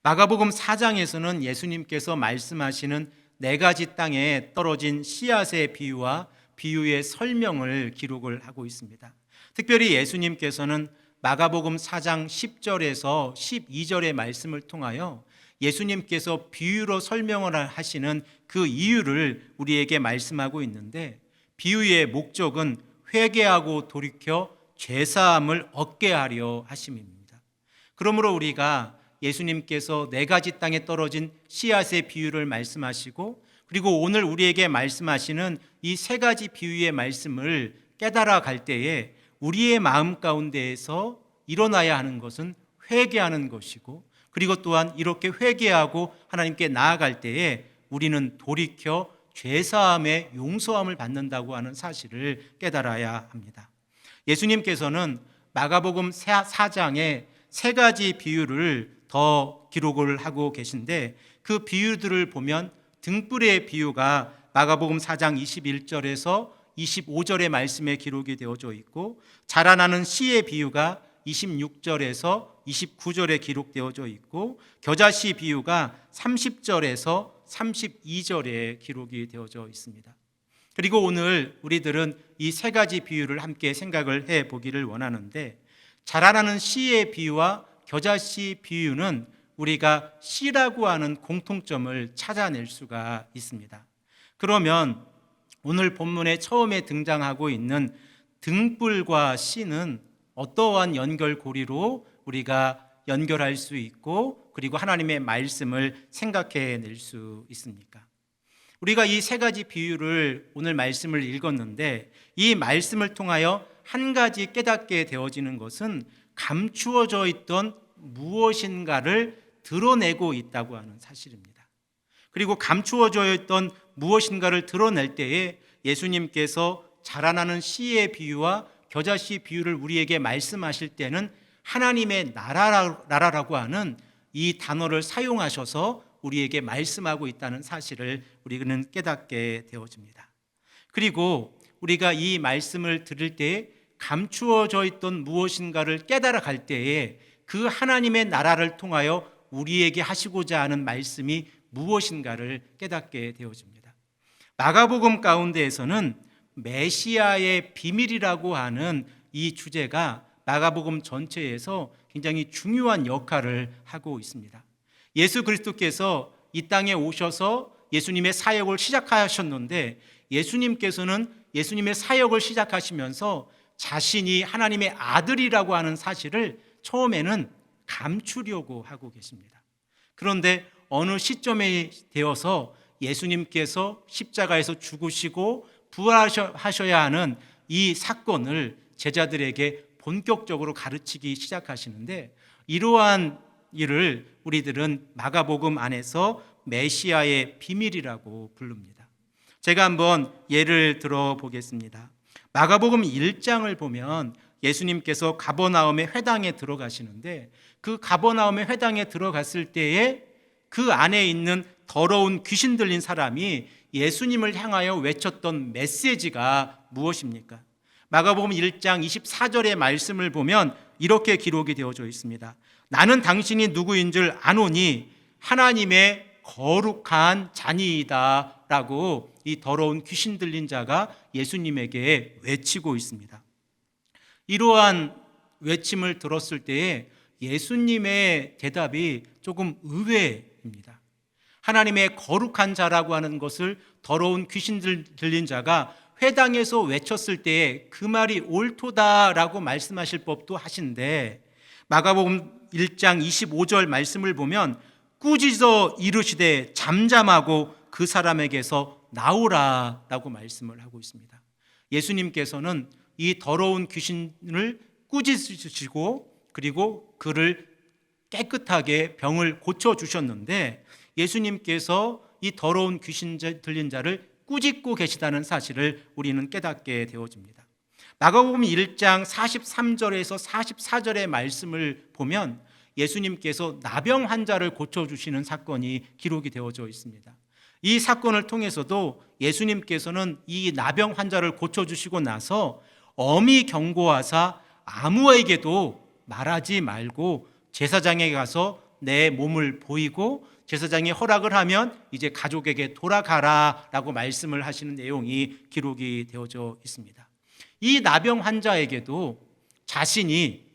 마가복음 4장에서는 예수님께서 말씀하시는 네 가지 땅에 떨어진 씨앗의 비유와 비유의 설명을 기록을 하고 있습니다. 특별히 예수님께서는 마가복음 4장 10절에서 12절의 말씀을 통하여 예수님께서 비유로 설명을 하시는 그 이유를 우리에게 말씀하고 있는데, 비유의 목적은 회개하고 돌이켜 죄사함을 얻게 하려 하심입니다. 그러므로 우리가 예수님께서 네 가지 땅에 떨어진 씨앗의 비유를 말씀하시고, 그리고 오늘 우리에게 말씀하시는 이 세 가지 비유의 말씀을 깨달아 갈 때에 우리의 마음 가운데에서 일어나야 하는 것은 회개하는 것이고, 그리고 또한 이렇게 회개하고 하나님께 나아갈 때에 우리는 돌이켜 죄사함의 용서함을 받는다고 하는 사실을 깨달아야 합니다. 예수님께서는 마가복음 4장에 세 가지 비유를 더 기록을 하고 계신데, 그 비유들을 보면 등불의 비유가 마가복음 4장 21절에서 25절의 말씀에 기록이 되어져 있고, 자라나는 씨의 비유가 26절에서 29절에 기록되어져 있고, 겨자씨 비유가 30절에서 32절에 기록이 되어져 있습니다. 그리고 오늘 우리들은 이 세 가지 비유를 함께 생각을 해 보기를 원하는데, 자라나는 씨의 비유와 겨자씨 비유는 우리가 씨라고 하는 공통점을 찾아낼 수가 있습니다. 그러면 오늘 본문에 처음에 등장하고 있는 등불과 씨는 어떠한 연결고리로 우리가 연결할 수 있고, 그리고 하나님의 말씀을 생각해낼 수 있습니까? 우리가 이 세 가지 비유를 오늘 말씀을 읽었는데, 이 말씀을 통하여 한 가지 깨닫게 되어지는 것은 감추어져 있던 무엇인가를 드러내고 있다고 하는 사실입니다. 그리고 감추어져 있던 무엇인가를 드러낼 때에 예수님께서 자라나는 씨의 비유와 겨자씨 비유를 우리에게 말씀하실 때는 하나님의 나라라고 하는 이 단어를 사용하셔서 우리에게 말씀하고 있다는 사실을 우리는 깨닫게 되어집니다. 그리고 우리가 이 말씀을 들을 때에 감추어져 있던 무엇인가를 깨달아 갈 때에 그 하나님의 나라를 통하여 우리에게 하시고자 하는 말씀이 무엇인가를 깨닫게 되어집니다. 마가복음 가운데에서는 메시아의 비밀이라고 하는 이 주제가 마가복음 전체에서 굉장히 중요한 역할을 하고 있습니다. 예수 그리스도께서 이 땅에 오셔서 예수님의 사역을 시작하셨는데, 예수님께서는 예수님의 사역을 시작하시면서 자신이 하나님의 아들이라고 하는 사실을 처음에는 감추려고 하고 계십니다. 그런데 어느 시점에 되어서 예수님께서 십자가에서 죽으시고 부활하셔야 하는 이 사건을 제자들에게 본격적으로 가르치기 시작하시는데, 이러한 일을 우리들은 마가복음 안에서 메시아의 비밀이라고 부릅니다. 제가 한번 예를 들어 보겠습니다. 마가복음 1장을 보면 예수님께서 가버나움의 회당에 들어가시는데, 그 가버나움의 회당에 들어갔을 때에 그 안에 있는 더러운 귀신 들린 사람이 예수님을 향하여 외쳤던 메시지가 무엇입니까? 마가복음 1장 24절의 말씀을 보면 이렇게 기록이 되어져 있습니다. 나는 당신이 누구인 줄 아노니 하나님의 거룩한 자니이다 라고 이 더러운 귀신 들린 자가 예수님에게 외치고 있습니다. 이러한 외침을 들었을 때에 예수님의 대답이 조금 의외입니다. 하나님의 거룩한 자라고 하는 것을 더러운 귀신 들린 자가 회당에서 외쳤을 때에 그 말이 옳도다라고 말씀하실 법도 하신데, 마가복음 1장 25절 말씀을 보면 꾸짖어 이르시되 잠잠하고 그 사람에게서 나오라라고 말씀을 하고 있습니다. 예수님께서는 이 더러운 귀신을 꾸짖으시고 그리고 그를 깨끗하게 병을 고쳐주셨는데, 예수님께서 이 더러운 귀신 들린 자를 꾸짖고 계시다는 사실을 우리는 깨닫게 되어집니다. 마가복음 1장 43절에서 44절의 말씀을 보면 예수님께서 나병 환자를 고쳐주시는 사건이 기록이 되어져 있습니다. 이 사건을 통해서도 예수님께서는 이 나병 환자를 고쳐주시고 나서 엄히 경고하사 아무에게도 말하지 말고 제사장에 가서 내 몸을 보이고 제사장이 허락을 하면 이제 가족에게 돌아가라라고 말씀을 하시는 내용이 기록이 되어져 있습니다. 이 나병 환자에게도 자신이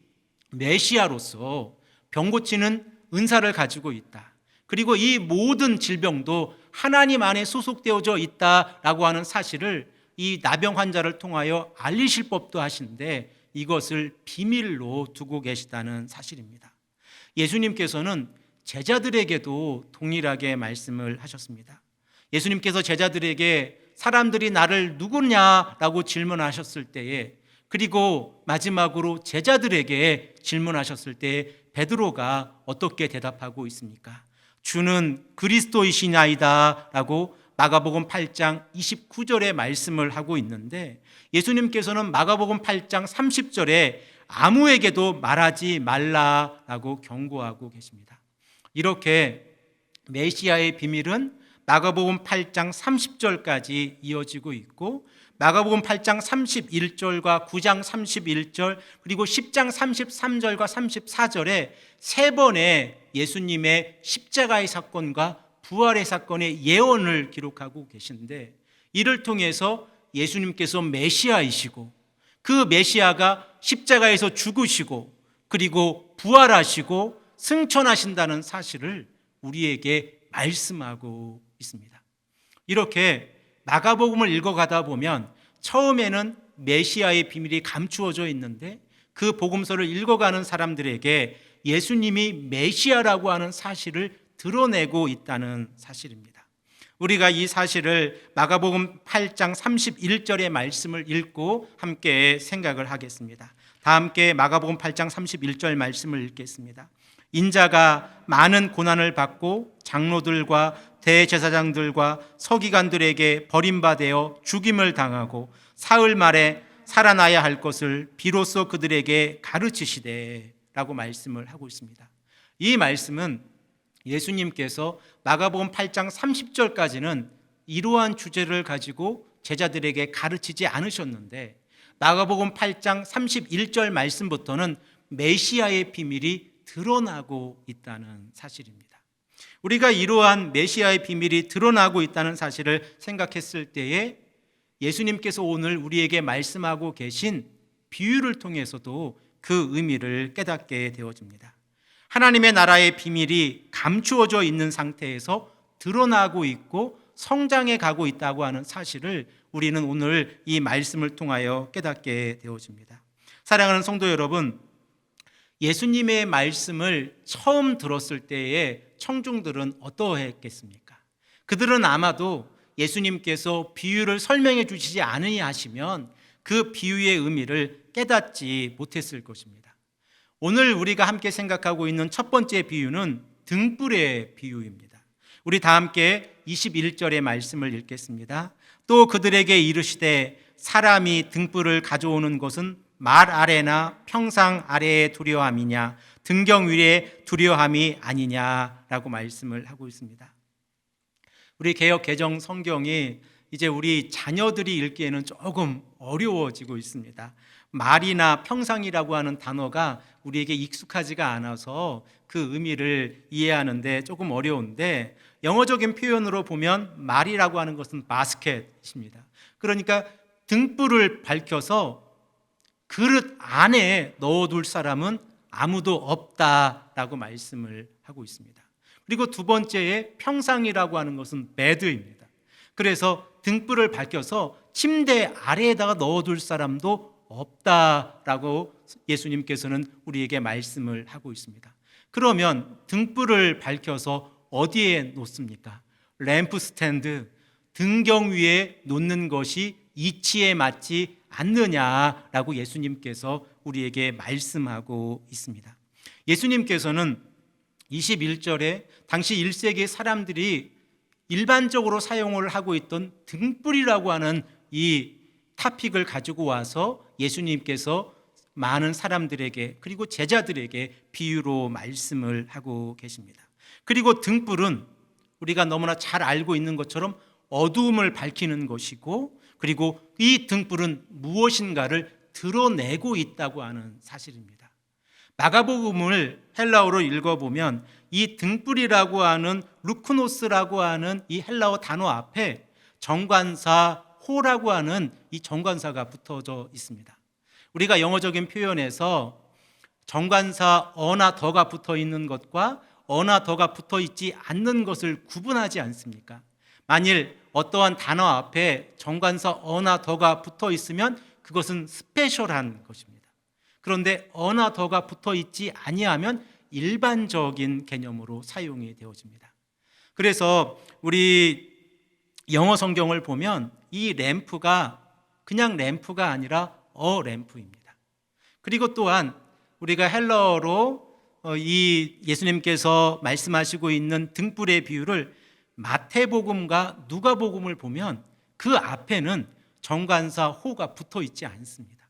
메시아로서 병 고치는 은사를 가지고 있다. 그리고 이 모든 질병도 하나님 안에 소속되어져 있다라고 하는 사실을 이 나병 환자를 통하여 알리실 법도 하신데 이것을 비밀로 두고 계시다는 사실입니다. 예수님께서는 제자들에게도 동일하게 말씀을 하셨습니다. 예수님께서 제자들에게 사람들이 나를 누구냐라고 질문하셨을 때에, 그리고 마지막으로 제자들에게 질문하셨을 때 베드로가 어떻게 대답하고 있습니까? 주는 그리스도이시나이다 라고 마가복음 8장 29절에 말씀을 하고 있는데, 예수님께서는 마가복음 8장 30절에 아무에게도 말하지 말라라고 경고하고 계십니다. 이렇게 메시아의 비밀은 마가복음 8장 30절까지 이어지고 있고, 마가복음 8장 31절과 9장 31절 그리고 10장 33절과 34절에 세 번의 예수님의 십자가의 사건과 부활의 사건의 예언을 기록하고 계신데, 이를 통해서 예수님께서 메시아이시고 그 메시아가 십자가에서 죽으시고 그리고 부활하시고 승천하신다는 사실을 우리에게 말씀하고 있습니다. 이렇게 마가복음을 읽어가다 보면 처음에는 메시아의 비밀이 감추어져 있는데, 그 복음서를 읽어가는 사람들에게 예수님이 메시아라고 하는 사실을 드러내고 있다는 사실입니다. 우리가 이 사실을 마가복음 8장 31절의 말씀을 읽고 함께 생각을 하겠습니다. 다 함께 마가복음 8장 31절 말씀을 읽겠습니다. 인자가 많은 고난을 받고 장로들과 대제사장들과 서기관들에게 버림받아 죽임을 당하고 사흘 만에 살아나야 할 것을 비로소 그들에게 가르치시되 라고 말씀을 하고 있습니다. 이 말씀은 예수님께서 마가복음 8장 30절까지는 이러한 주제를 가지고 제자들에게 가르치지 않으셨는데, 마가복음 8장 31절 말씀부터는 메시아의 비밀이 드러나고 있다는 사실입니다. 우리가 이러한 메시아의 비밀이 드러나고 있다는 사실을 생각했을 때에 예수님께서 오늘 우리에게 말씀하고 계신 비유를 통해서도 그 의미를 깨닫게 되어집니다. 하나님의 나라의 비밀이 감추어져 있는 상태에서 드러나고 있고 성장해 가고 있다고 하는 사실을 우리는 오늘 이 말씀을 통하여 깨닫게 되어집니다. 사랑하는 성도 여러분, 예수님의 말씀을 처음 들었을 때에 청중들은 어떠했겠습니까? 그들은 아마도 예수님께서 비유를 설명해 주시지 않으시면 그 비유의 의미를 깨닫지 못했을 것입니다. 오늘 우리가 함께 생각하고 있는 첫 번째 비유는 등불의 비유입니다. 우리 다 함께 21절의 말씀을 읽겠습니다. 또 그들에게 이르시되 사람이 등불을 가져오는 것은 말 아래나 평상 아래에 두려움이냐 등경 위에 두려움이 아니냐라고 말씀을 하고 있습니다. 우리 개역 개정 성경이 이제 우리 자녀들이 읽기에는 조금 어려워지고 있습니다. 말이나 평상이라고 하는 단어가 우리에게 익숙하지가 않아서 그 의미를 이해하는데 조금 어려운데, 영어적인 표현으로 보면 말이라고 하는 것은 바스켓입니다. 그러니까 등불을 밝혀서 그릇 안에 넣어둘 사람은 아무도 없다라고 말씀을 하고 있습니다. 그리고 두 번째에 평상이라고 하는 것은 베드입니다. 그래서 등불을 밝혀서 침대 아래에다가 넣어둘 사람도 없다라고 예수님께서는 우리에게 말씀을 하고 있습니다. 그러면 등불을 밝혀서 어디에 놓습니까? 램프 스탠드, 등경 위에 놓는 것이 이치에 맞지 않느냐라고 예수님께서 우리에게 말씀하고 있습니다. 예수님께서는 21절에 당시 1세기 사람들이 일반적으로 사용을 하고 있던 등불이라고 하는 이 타픽을 가지고 와서 예수님께서 많은 사람들에게 그리고 제자들에게 비유로 말씀을 하고 계십니다. 그리고 등불은 우리가 너무나 잘 알고 있는 것처럼 어두움을 밝히는 것이고, 그리고 이 등불은 무엇인가를 드러내고 있다고 하는 사실입니다. 마가복음을 헬라어로 읽어보면 이 등불이라고 하는 루크노스라고 하는 이 헬라어 단어 앞에 정관사 호라고 하는 이 정관사가 붙어져 있습니다. 우리가 영어적인 표현에서 정관사 어나 더가 붙어 있는 것과 어나 더가 붙어 있지 않는 것을 구분하지 않습니까? 만일 어떠한 단어 앞에 정관사 어나 더가 붙어 있으면 그것은 스페셜한 것입니다. 그런데 어나 더가 붙어 있지 아니하면 일반적인 개념으로 사용이 되어집니다. 그래서 우리 영어 성경을 보면 이 램프가 그냥 램프가 아니라 램프입니다. 그리고 또한 우리가 헬라어로 이 예수님께서 말씀하시고 있는 등불의 비유를 마태복음과 누가복음을 보면 그 앞에는 정관사 호가 붙어 있지 않습니다.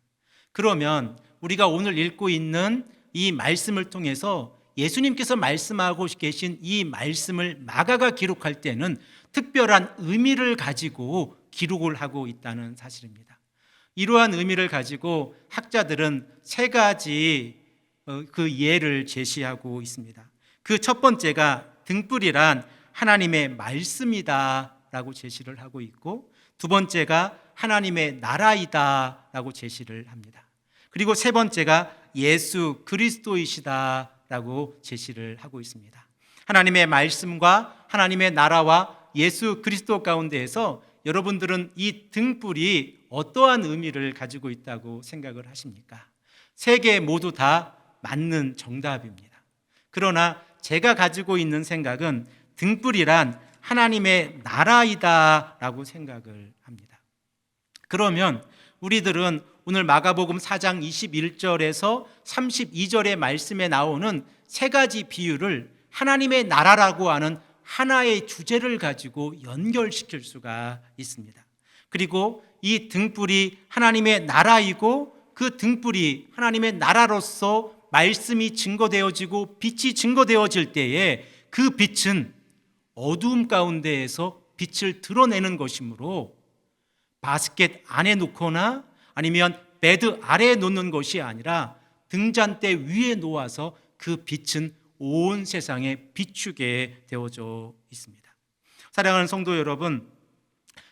그러면 우리가 오늘 읽고 있는 이 말씀을 통해서 예수님께서 말씀하고 계신 이 말씀을 마가가 기록할 때는 특별한 의미를 가지고 기록을 하고 있다는 사실입니다. 이러한 의미를 가지고 학자들은 세 가지 그 예를 제시하고 있습니다. 그 첫 번째가 등불이란 하나님의 말씀이다 라고 제시를 하고 있고, 두 번째가 하나님의 나라이다 라고 제시를 합니다. 그리고 세 번째가 예수 그리스도이시다 라고 제시를 하고 있습니다. 하나님의 말씀과 하나님의 나라와 예수 그리스도 가운데에서 여러분들은 이 등불이 어떠한 의미를 가지고 있다고 생각을 하십니까? 세 개 모두 다 맞는 정답입니다. 그러나 제가 가지고 있는 생각은 등불이란 하나님의 나라이다 라고 생각을 합니다. 그러면 우리들은 오늘 마가복음 4장 21절에서 32절의 말씀에 나오는 세 가지 비유를 하나님의 나라라고 하는 하나의 주제를 가지고 연결시킬 수가 있습니다. 그리고 이 등불이 하나님의 나라이고 그 등불이 하나님의 나라로서 말씀이 증거되어지고 빛이 증거되어질 때에 그 빛은 어두움 가운데에서 빛을 드러내는 것이므로 바스켓 안에 놓거나 아니면 베드 아래에 놓는 것이 아니라 등잔대 위에 놓아서 그 빛은 온 세상에 비추게 되어져 있습니다. 사랑하는 성도 여러분,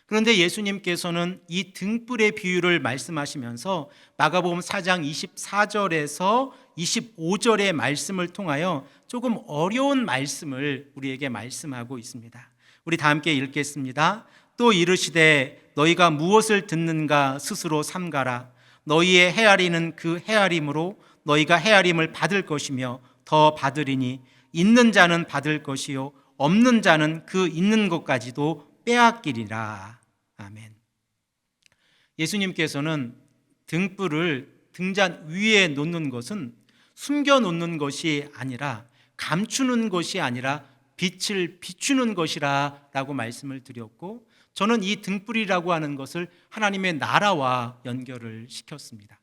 그런데 예수님께서는 이 등불의 비유를 말씀하시면서 마가복음 4장 24절에서 25절의 말씀을 통하여 조금 어려운 말씀을 우리에게 말씀하고 있습니다. 우리 다 함께 읽겠습니다. 또 이르시되 너희가 무엇을 듣는가 스스로 삼가라. 너희의 헤아리는 그 헤아림으로 너희가 헤아림을 받을 것이며 더 받으리니 있는 자는 받을 것이요 없는 자는 그 있는 것까지도 빼앗기리라. 아멘. 예수님께서는 등불을 등잔 위에 놓는 것은 숨겨 놓는 것이 아니라 감추는 것이 아니라 빛을 비추는 것이라고 말씀을 드렸고, 저는 이 등불이라고 하는 것을 하나님의 나라와 연결을 시켰습니다.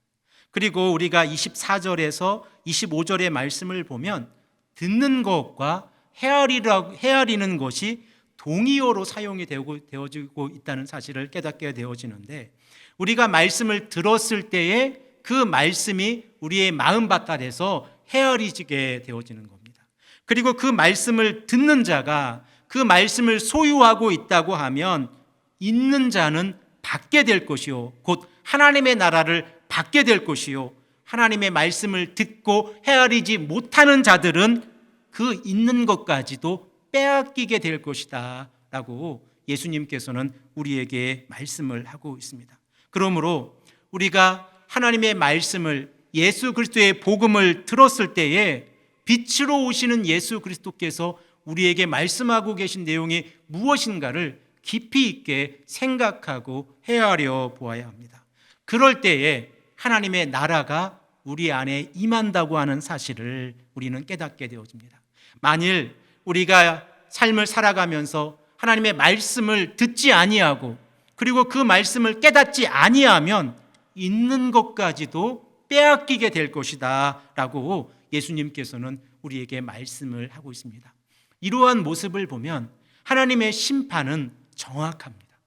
그리고 우리가 24절에서 25절의 말씀을 보면 듣는 것과 헤아리는 것이 동의어로 사용이 되어지고 있다는 사실을 깨닫게 되어지는데, 우리가 말씀을 들었을 때에 그 말씀이 우리의 마음밭달에서 헤아리지게 되어지는 겁니다. 그리고 그 말씀을 듣는 자가 그 말씀을 소유하고 있다고 하면 있는 자는 받게 될 것이요 곧 하나님의 나라를 받게 될 것이요 하나님의 말씀을 듣고 헤아리지 못하는 자들은 그 있는 것까지도 빼앗기게 될 것이다 라고 예수님께서는 우리에게 말씀을 하고 있습니다. 그러므로 우리가 하나님의 말씀을, 예수 그리스도의 복음을 들었을 때에 빛으로 오시는 예수 그리스도께서 우리에게 말씀하고 계신 내용이 무엇인가를 깊이 있게 생각하고 헤아려 보아야 합니다. 그럴 때에 하나님의 나라가 우리 안에 임한다고 하는 사실을 우리는 깨닫게 되어집니다. 만일 우리가 삶을 살아가면서 하나님의 말씀을 듣지 아니하고 그리고 그 말씀을 깨닫지 아니하면 있는 것까지도 빼앗기게 될 것이다 라고 예수님께서는 우리에게 말씀을 하고 있습니다. 이러한 모습을 보면 하나님의 심판은 정확합니다.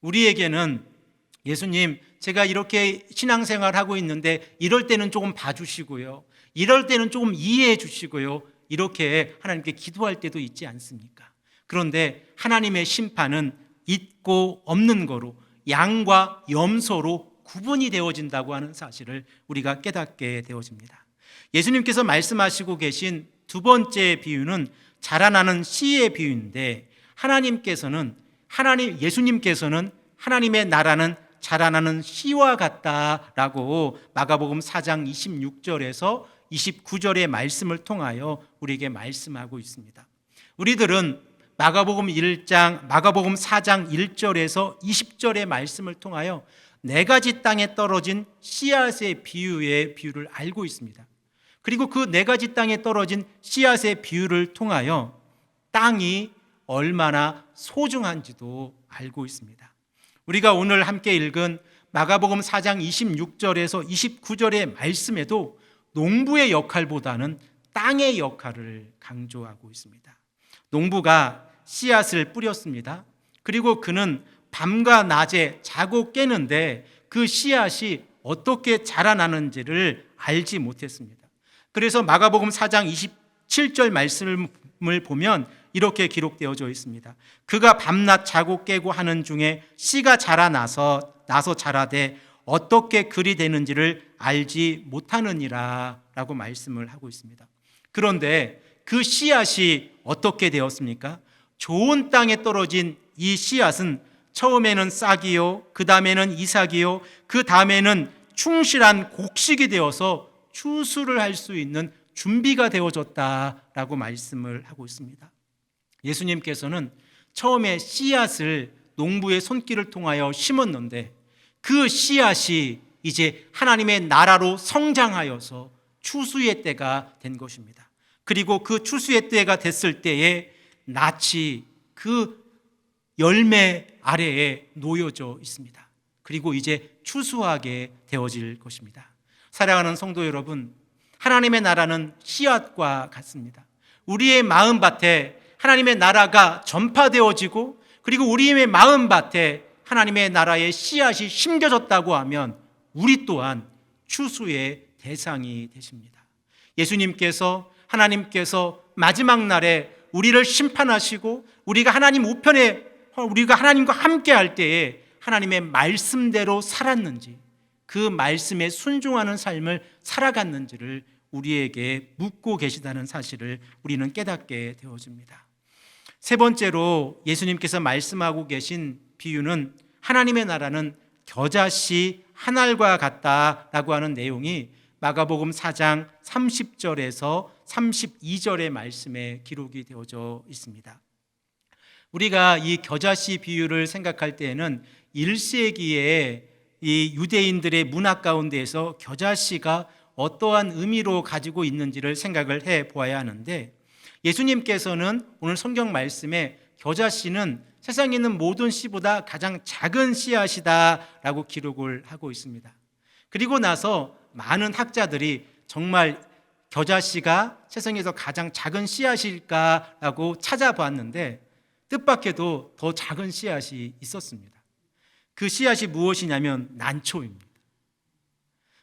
우리에게는 예수님, 제가 이렇게 신앙생활하고 있는데 이럴 때는 조금 봐주시고요, 이럴 때는 조금 이해해 주시고요, 이렇게 하나님께 기도할 때도 있지 않습니까? 그런데 하나님의 심판은 있고 없는 거로, 양과 염소로 구분이 되어진다고 하는 사실을 우리가 깨닫게 되어집니다. 예수님께서 말씀하시고 계신 두 번째 비유는 자라나는 씨의 비유인데, 예수님께서는 하나님의 나라는 자라나는 씨와 같다라고 마가복음 4장 26절에서 29절의 말씀을 통하여 우리에게 말씀하고 있습니다. 우리들은 마가복음 4장 1절에서 20절의 말씀을 통하여 네 가지 땅에 떨어진 씨앗의 비유를 알고 있습니다. 그리고 그 네 가지 땅에 떨어진 씨앗의 비유를 통하여 땅이 얼마나 소중한지도 알고 있습니다. 우리가 오늘 함께 읽은 마가복음 4장 26절에서 29절의 말씀에도 농부의 역할보다는 땅의 역할을 강조하고 있습니다. 농부가 씨앗을 뿌렸습니다. 그리고 그는 밤과 낮에 자고 깨는데 그 씨앗이 어떻게 자라나는지를 알지 못했습니다. 그래서 마가복음 4장 27절 말씀을 보면 이렇게 기록되어져 있습니다. 그가 밤낮 자고 깨고 하는 중에 씨가 자라나서 자라되 어떻게 그리 되는지를 알지 못하느니라 라고 말씀을 하고 있습니다. 그런데 그 씨앗이 어떻게 되었습니까? 좋은 땅에 떨어진 이 씨앗은 처음에는 싹이요, 그 다음에는 이삭이요, 그 다음에는 충실한 곡식이 되어서 추수를 할 수 있는 준비가 되어졌다라고 말씀을 하고 있습니다. 예수님께서는 처음에 씨앗을 농부의 손길을 통하여 심었는데 그 씨앗이 이제 하나님의 나라로 성장하여서 추수의 때가 된 것입니다. 그리고 그 추수의 때가 됐을 때에 낯이 그 열매 아래에 놓여져 있습니다. 그리고 이제 추수하게 되어질 것입니다. 사랑하는 성도 여러분, 하나님의 나라는 씨앗과 같습니다. 우리의 마음밭에 하나님의 나라가 전파되어지고 그리고 우리의 마음밭에 하나님의 나라의 씨앗이 심겨졌다고 하면 우리 또한 추수의 대상이 되십니다. 하나님께서 마지막 날에 우리를 심판하시고 우리가 하나님과 함께 할 때에 하나님의 말씀대로 살았는지, 그 말씀에 순종하는 삶을 살아갔는지를 우리에게 묻고 계시다는 사실을 우리는 깨닫게 되어집니다. 세 번째로 예수님께서 말씀하고 계신 비유는 하나님의 나라는 겨자씨 한 알과 같다라고 하는 내용이 마가복음 4장 30절에서 32절의 말씀에 기록이 되어져 있습니다. 우리가 이 겨자씨 비유를 생각할 때에는 1세기에 이 유대인들의 문화 가운데에서 겨자씨가 어떠한 의미로 가지고 있는지를 생각을 해 보아야 하는데, 예수님께서는 오늘 성경 말씀에 겨자씨는 세상에 있는 모든 씨보다 가장 작은 씨앗이다라고 기록을 하고 있습니다. 그리고 나서 많은 학자들이 정말 겨자씨가 세상에서 가장 작은 씨앗일까라고 찾아봤는데 뜻밖에도 더 작은 씨앗이 있었습니다. 그 씨앗이 무엇이냐면 난초입니다.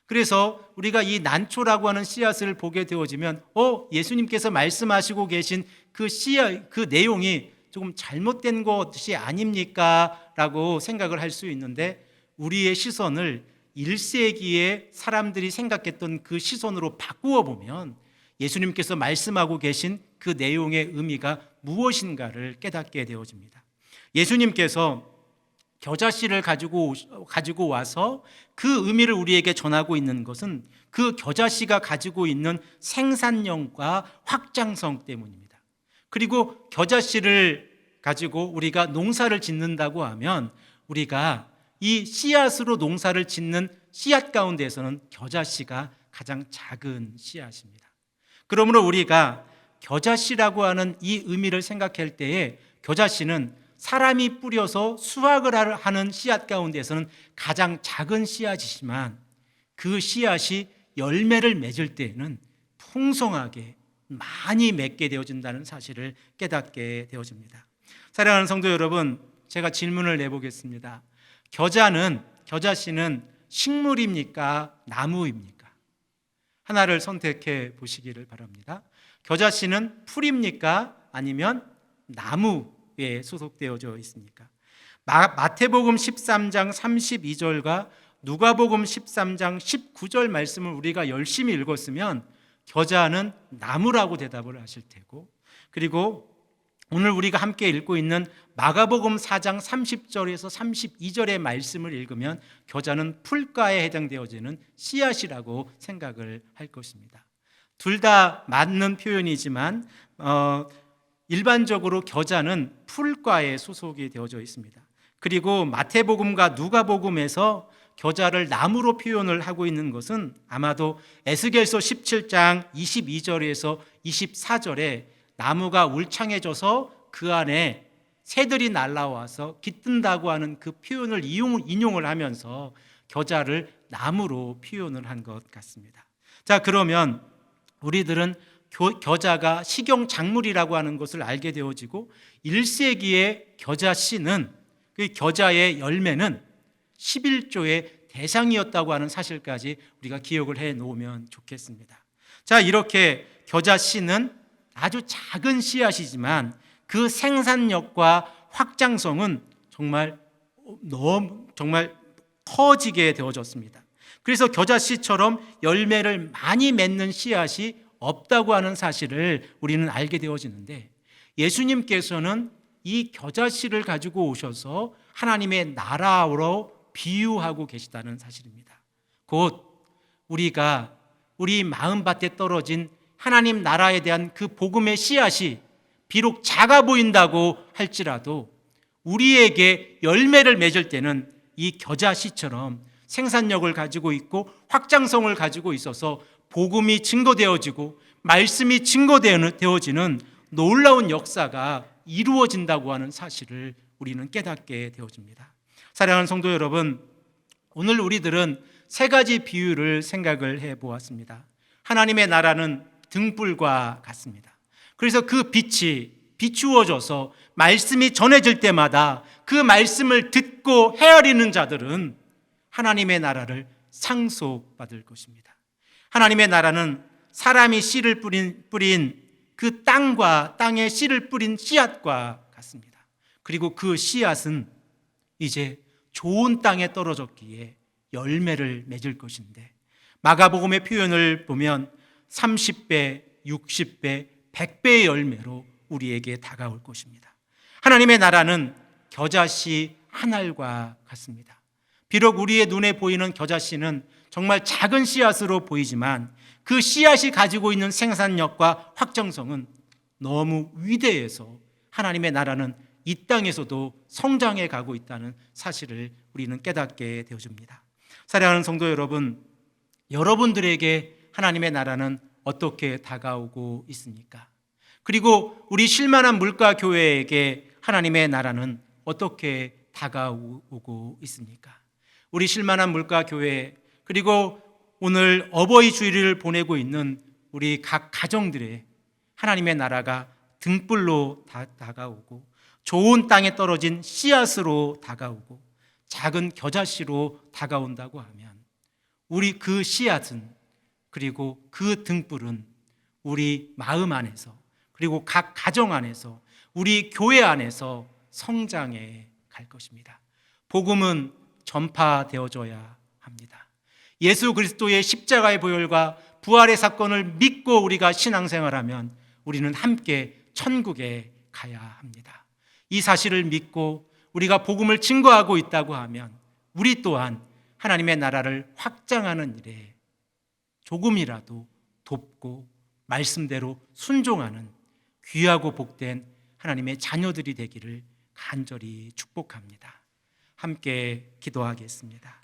그래서 우리가 이 난초라고 하는 씨앗을 보게 되어지면 예수님께서 말씀하시고 계신 그 씨앗, 그 내용이 조금 잘못된 것이 아닙니까? 라고 생각을 할 수 있는데, 우리의 시선을 1세기에 사람들이 생각했던 그 시선으로 바꾸어 보면 예수님께서 말씀하고 계신 그 내용의 의미가 무엇인가를 깨닫게 되어집니다. 예수님께서 겨자씨를 가지고 와서 그 의미를 우리에게 전하고 있는 것은 그 겨자씨가 가지고 있는 생산력과 확장성 때문입니다. 그리고 겨자씨를 가지고 우리가 농사를 짓는다고 하면 우리가 이 씨앗으로 농사를 짓는 씨앗 가운데에서는 겨자씨가 가장 작은 씨앗입니다. 그러므로 우리가 겨자씨라고 하는 이 의미를 생각할 때에 겨자씨는 사람이 뿌려서 수확을 하는 씨앗 가운데에서는 가장 작은 씨앗이지만 그 씨앗이 열매를 맺을 때에는 풍성하게 많이 맺게 되어진다는 사실을 깨닫게 되어집니다. 사랑하는 성도 여러분, 제가 질문을 내보겠습니다. 겨자씨는 식물입니까? 나무입니까? 하나를 선택해 보시기를 바랍니다. 겨자씨는 풀입니까? 아니면 나무에 소속되어져 있습니까? 마태복음 13장 32절과 누가복음 13장 19절 말씀을 우리가 열심히 읽었으면 겨자는 나무라고 대답을 하실 테고, 그리고 오늘 우리가 함께 읽고 있는 마가복음 4장 30절에서 32절의 말씀을 읽으면 겨자는 풀가에 해당되어지는 씨앗이라고 생각을 할 것입니다. 둘 다 맞는 표현이지만 일반적으로 겨자는 풀과에 소속이 되어져 있습니다. 그리고 마태복음과 누가복음에서 겨자를 나무로 표현을 하고 있는 것은 아마도 에스겔서 17장 22절에서 24절에 나무가 울창해져서 그 안에 새들이 날아와서 깃든다고 하는 그 표현을 인용을 하면서 겨자를 나무로 표현을 한 것 같습니다. 자, 그러면 우리들은 겨자가 식용작물이라고 하는 것을 알게 되어지고 1세기의 겨자씨는 그 겨자의 열매는 11조의 대상이었다고 하는 사실까지 우리가 기억을 해 놓으면 좋겠습니다. 자, 이렇게 겨자씨는 아주 작은 씨앗이지만 그 생산력과 확장성은 정말 커지게 되어졌습니다. 그래서 겨자씨처럼 열매를 많이 맺는 씨앗이 없다고 하는 사실을 우리는 알게 되어지는데, 예수님께서는 이 겨자씨를 가지고 오셔서 하나님의 나라로 비유하고 계시다는 사실입니다. 곧 우리가 우리 마음밭에 떨어진 하나님 나라에 대한 그 복음의 씨앗이 비록 작아 보인다고 할지라도 우리에게 열매를 맺을 때는 이 겨자씨처럼 생산력을 가지고 있고 확장성을 가지고 있어서 복음이 증거되어지고 말씀이 증거되어지는 놀라운 역사가 이루어진다고 하는 사실을 우리는 깨닫게 되어집니다. 사랑하는 성도 여러분, 오늘 우리들은 세 가지 비유를 생각을 해보았습니다. 하나님의 나라는 등불과 같습니다. 그래서 그 빛이 비추어져서 말씀이 전해질 때마다 그 말씀을 듣고 헤아리는 자들은 하나님의 나라를 상속받을 것입니다. 하나님의 나라는 사람이 씨를 뿌린 그 땅과 땅에 씨를 뿌린 씨앗과 같습니다. 그리고 그 씨앗은 이제 좋은 땅에 떨어졌기에 열매를 맺을 것인데, 마가복음의 표현을 보면 30배, 60배, 100배의 열매로 우리에게 다가올 것입니다. 하나님의 나라는 겨자씨 한 알과 같습니다. 비록 우리의 눈에 보이는 겨자씨는 정말 작은 씨앗으로 보이지만 그 씨앗이 가지고 있는 생산력과 확장성은 너무 위대해서 하나님의 나라는 이 땅에서도 성장해 가고 있다는 사실을 우리는 깨닫게 되어집니다. 사랑하는 성도 여러분, 여러분들에게 하나님의 나라는 어떻게 다가오고 있습니까? 그리고 우리 쉴만한 물가 교회에게 하나님의 나라는 어떻게 다가오고 있습니까? 우리 쉴만한 물가 교회, 그리고 오늘 어버이 주일을 보내고 있는 우리 각 가정들의 하나님의 나라가 등불로 다가오고 좋은 땅에 떨어진 씨앗으로 다가오고 작은 겨자씨로 다가온다고 하면 우리 그 씨앗은, 그리고 그 등불은 우리 마음 안에서, 그리고 각 가정 안에서, 우리 교회 안에서 성장해 갈 것입니다. 복음은 전파되어져야 합니다. 예수 그리스도의 십자가의 보혈과 부활의 사건을 믿고 우리가 신앙생활하면 우리는 함께 천국에 가야 합니다. 이 사실을 믿고 우리가 복음을 증거하고 있다고 하면 우리 또한 하나님의 나라를 확장하는 일에 조금이라도 돕고 말씀대로 순종하는 귀하고 복된 하나님의 자녀들이 되기를 간절히 축복합니다. 함께 기도하겠습니다.